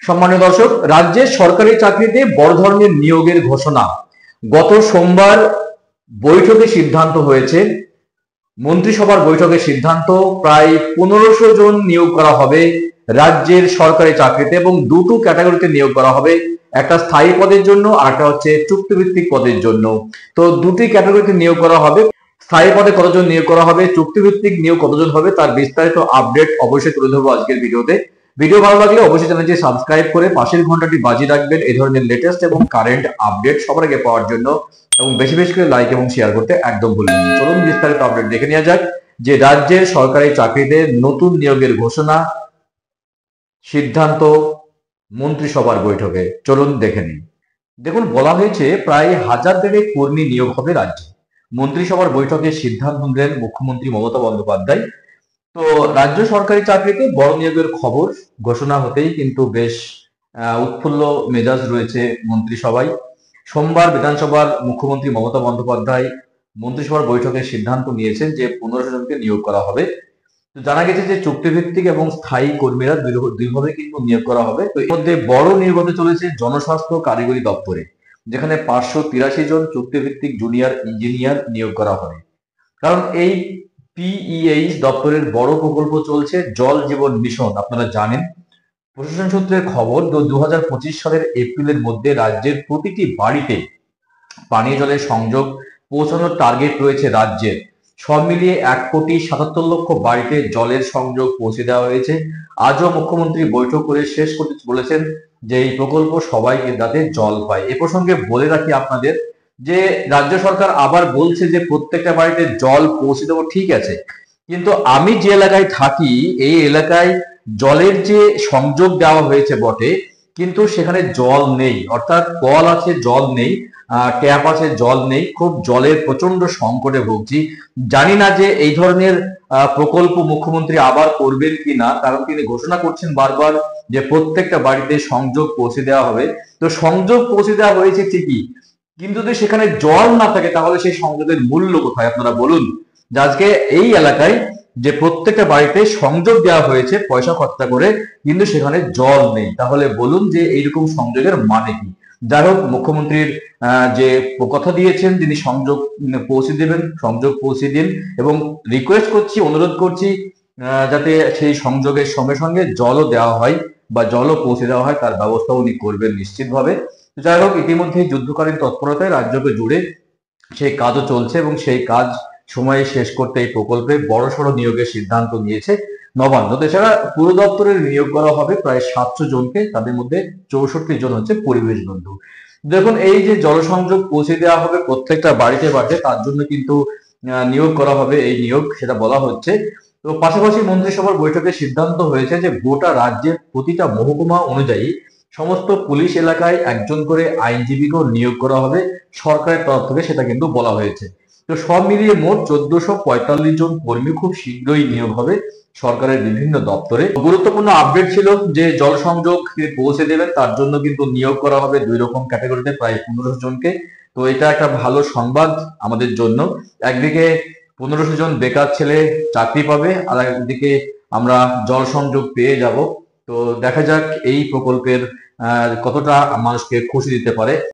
সম্মানীয় দর্শক, রাজ্যের সরকারি চাকরিতে বড় ধরনের নিয়োগের ঘোষণা গত সোমবার বৈঠকে সিদ্ধান্ত হয়েছে। মন্ত্রিসভার বৈঠকে সিদ্ধান্ত, প্রায় 1500 জন নিয়োগ করা হবে রাজ্যের সরকারি চাকরিতে এবং দুটো ক্যাটাগরিতে নিয়োগ করা হবে, একটা স্থায়ী পদের জন্য আর একটা হচ্ছে চুক্তিভিত্তিক পদের জন্য। তো দুটি ক্যাটাগরিতে নিয়োগ করা হবে। স্থায়ী পদে কতজন নিয়োগ করা হবে, চুক্তিভিত্তিক নিয়োগ কতজন হবে, তার বিস্তারিত আপডেট অবশ্যই তুলে ধরবো আজকের ভিডিওতে। ভিডিও ভালো লাগলে অবশ্যই চ্যানেলটি সাবস্ক্রাইব করে পাশের ঘন্টাটি বাজিয়ে রাখবেন এই ধরনের লেটেস্ট এবং কারেন্ট আপডেট সবার আগে পাওয়ার জন্য, এবং বেশি বেশি করে লাইক এবং শেয়ার করতে একদম ভুলবেন না। চলুন বিস্তারিত আপডেট দেখে নেওয়া যাক যে রাজ্যের সরকারি চাকরিতে নতুন নিয়োগের ঘোষণা, সিদ্ধান্ত মন্ত্রিসভার বৈঠকে। চলুন দেখে নিন। দেখুন, বলা হয়েছে প্রায় 1000 কর্মী নিয়োগ হবে রাজ্যে। মন্ত্রিসভার বৈঠকে সিদ্ধান্ত নিলেন মুখ্যমন্ত্রী মমতা বন্দ্যোপাধ্যায়। তো রাজ্য সরকারি চাকরিতে বড় নিয়োগের খবর ঘোষণা হতেই কিন্তু বেশ উৎফুল্ল মেজাজ রয়েছে মন্ত্রিসভায়। সোমবার বিধানসভার মুখ্যমন্ত্রী মমতা বন্দ্যোপাধ্যায় মন্ত্রিসভার বৈঠকে সিদ্ধান্ত নিয়েছেন যে 1500 জনকে নিয়োগ করা হবে। তো জানা গেছে যে চুক্তিভিত্তিক এবং স্থায়ী কর্মীরা দুইভাবে কিন্তু নিয়োগ করা হবে। তো এর মধ্যে বড় নিয়োগ হতে চলেছে জনস্বাস্থ্য কারিগরি দপ্তরে, যেখানে 583 জন চুক্তিভিত্তিক জুনিয়র ইঞ্জিনিয়ার নিয়োগ করা হবে। কারণ এই পিইএইচ দপ্তরের বড় প্রকল্প চলছে জল জীবন মিশন। আপনারা জানেন, প্রশাসন সূত্রের খবর 2025 সালের এপ্রিলের মধ্যে রাজ্যের প্রতিটি বাড়িতে পানীয় জলের সংযোগ পৌঁছানোর টার্গেট রয়েছে রাজ্যের। সব মিলিয়ে 1,77,00,000 বাড়িতে জলের সংযোগ পৌঁছে দেওয়া হয়েছে। আজও মুখ্যমন্ত্রী বৈঠক করে শেষ করতে বলেছেন যে এই প্রকল্প সবাইকে যাতে জল পায়। এ প্রসঙ্গে বলে রাখি আপনাদের যে রাজ্য সরকার আবার বলছে যে প্রত্যেকটা বাড়িতে জল পৌঁছে দেবো, ঠিক আছে, কিন্তু আমি যে এলাকায় থাকি এই এলাকায় জলের যে সংযোগ দেওয়া হয়েছে বটে, কিন্তু সেখানে জল নেই, অর্থাৎ কল আছে জল নেই, ট্যাপ আছে জল নেই, খুব জলের প্রচন্ড সংকটে ভুগছি। জানি না যে এই ধরনের প্রকল্প মুখ্যমন্ত্রী আবার করবেন কি না, কারণ তিনি ঘোষণা করছেন বারবার যে প্রত্যেকটা বাড়িতে সংযোগ পৌঁছে দেওয়া হবে। তো সংযোগ পৌঁছে দেওয়া হয়েছে ঠিকই, কিন্তু যদি সেখানে জল না থাকে তাহলে সেই সংযোগের মূল্য কোথায় আপনারা বলুন। যে আজকে এই এলাকায় যে প্রত্যেকটা বাড়িতে সংযোগ দেওয়া হয়েছে পয়সা খরচা করে, কিন্তু সেখানে জল নেই, তাহলে বলুন যে এইরকম সংযোগের মানে কি। যাই হোক, মুখ্যমন্ত্রীর যে কথা দিয়েছেন তিনি সংযোগ পৌঁছে দেবেন, সংযোগ পৌঁছে দিন, এবং রিকোয়েস্ট করছি, অনুরোধ করছি যাতে সেই সংযোগের সঙ্গে সঙ্গে জলও দেওয়া হয় বা জলও পৌঁছে দেওয়া হয়, তার ব্যবস্থা উনি করবেন নিশ্চিতভাবে। যাই হোক, ইতিমধ্যে যুদ্ধকালীন তৎপরতায় রাজ্যকে জুড়ে সেই কাজও চলছে এবং সেই কাজ সময়ে শেষ করতে এই প্রকল্পে বড়সড় নিয়োগের সিদ্ধান্ত নিয়েছে নবান্ন। এছাড়া পুর দপ্তরের নিয়োগ করা হবে প্রায় 700 জনকে, তাদের মধ্যে 64 জন হচ্ছে পরিবেশ বন্ধু। দেখুন, এই যে জলসংযোগ পৌঁছে দেওয়া হবে প্রত্যেকটা বাড়িতে বাড়িতে, তার জন্য কিন্তু নিয়োগ করা হবে, এই নিয়োগ সেটা বলা হচ্ছে। তো পাশাপাশি মন্ত্রিসভার বৈঠকে সিদ্ধান্ত হয়েছে যে গোটা রাজ্যের প্রতিটা মহকুমা অনুযায়ী সমস্ত পুলিশ এলাকায় একজন করে আইনজীবীকেও নিয়োগ করা হবে সরকারের তরফ থেকে, সেটা কিন্তু বলা হয়েছে। তো সব মিলিয়ে মোট 1445 জন কর্মী খুব শীঘ্রই নিয়োগ হবে সরকারের বিভিন্ন দপ্তরে। গুরুত্বপূর্ণ আপডেট ছিল যে জল সংযোগ পৌঁছে দেবেন, তার জন্য কিন্তু নিয়োগ করা হবে 2 রকম ক্যাটাগরিতে প্রায় 1500 জনকে। তো এটা একটা ভালো সংবাদ আমাদের জন্য। একদিকে 1500 জন বেকার ছেলে চাকরি পাবে, আর একদিকে আমরা জল সংযোগ পেয়ে যাব। তো দেখা যাক এই প্রকল্পের কতটা মানুষকে খুশি দিতে পারে।